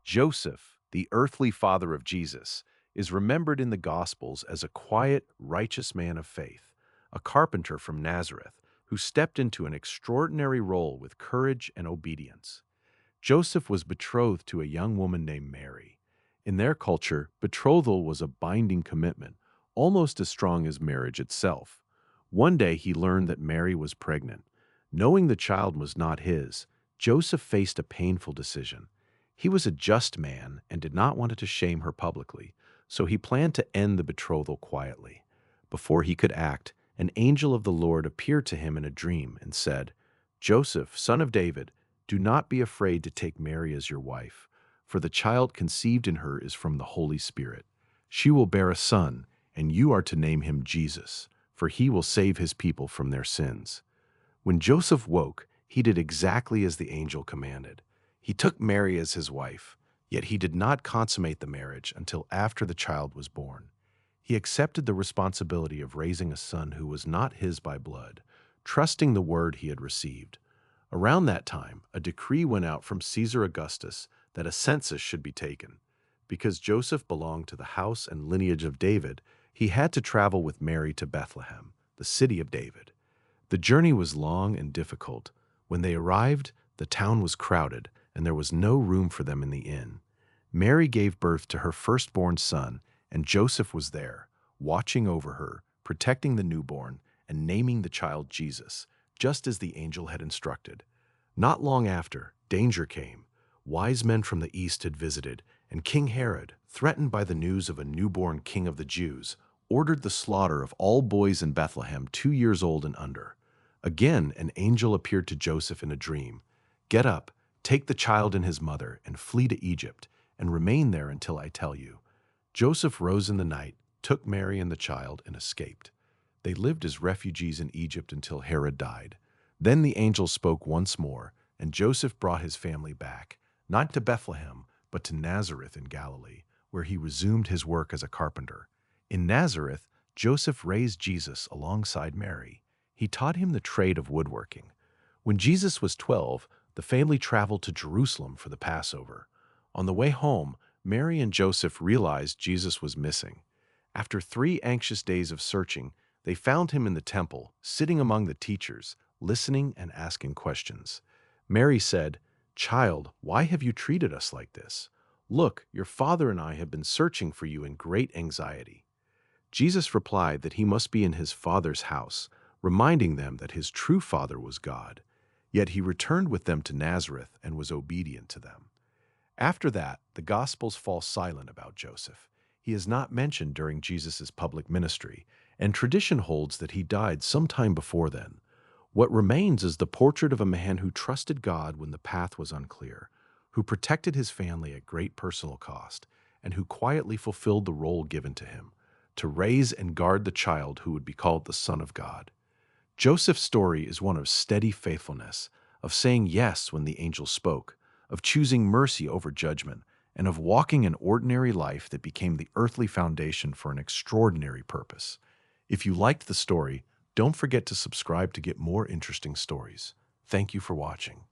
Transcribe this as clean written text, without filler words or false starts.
Joseph, the earthly father of Jesus, is remembered in the Gospels as a quiet, righteous man of faith, a carpenter from Nazareth who stepped into an extraordinary role with courage and obedience. Joseph was betrothed to a young woman named Mary. In their culture, betrothal was a binding commitment, almost as strong as marriage itself. One day he learned that Mary was pregnant. Knowing the child was not his, Joseph faced a painful decision. He was a just man and did not want to shame her publicly, so he planned to end the betrothal quietly. Before he could act, an angel of the Lord appeared to him in a dream and said, "Joseph, son of David, do not be afraid to take Mary as your wife, for the child conceived in her is from the Holy Spirit. She will bear a son, and you are to name him Jesus, for he will save his people from their sins." When Joseph woke, he did exactly as the angel commanded. He took Mary as his wife, yet he did not consummate the marriage until after the child was born. He accepted the responsibility of raising a son who was not his by blood, trusting the word he had received. Around that time, a decree went out from Caesar Augustus that a census should be taken. Because Joseph belonged to the house and lineage of David, he had to travel with Mary to Bethlehem, the city of David. The journey was long and difficult. When they arrived, the town was crowded, and there was no room for them in the inn. Mary gave birth to her firstborn son, and Joseph was there, watching over her, protecting the newborn, and naming the child Jesus, just as the angel had instructed. Not long after, danger came. Wise men from the east had visited, and King Herod, threatened by the news of a newborn king of the Jews, ordered the slaughter of all boys in Bethlehem 2 years old and under. Again, an angel appeared to Joseph in a dream. "Get up, take the child and his mother, and flee to Egypt, and remain there until I tell you." Joseph rose in the night, took Mary and the child, and escaped. They lived as refugees in Egypt until Herod died. Then the angel spoke once more, and Joseph brought his family back, not to Bethlehem, but to Nazareth in Galilee, where he resumed his work as a carpenter. In Nazareth, Joseph raised Jesus alongside Mary. He taught him the trade of woodworking. When Jesus was 12, the family traveled to Jerusalem for the Passover. On the way home, Mary and Joseph realized Jesus was missing. After 3 anxious days of searching, they found him in the temple, sitting among the teachers, listening and asking questions. Mary said, "Child, why have you treated us like this? Look, your father and I have been searching for you in great anxiety." Jesus replied that he must be in his Father's house, reminding them that his true father was God. Yet he returned with them to Nazareth and was obedient to them. After that, the Gospels fall silent about Joseph. He is not mentioned during Jesus' public ministry, and tradition holds that he died sometime before then. What remains is the portrait of a man who trusted God when the path was unclear, who protected his family at great personal cost, and who quietly fulfilled the role given to him, to raise and guard the child who would be called the Son of God. Joseph's story is one of steady faithfulness, of saying yes when the angel spoke, of choosing mercy over judgment, and of walking an ordinary life that became the earthly foundation for an extraordinary purpose. If you liked the story, don't forget to subscribe to get more interesting stories. Thank you for watching.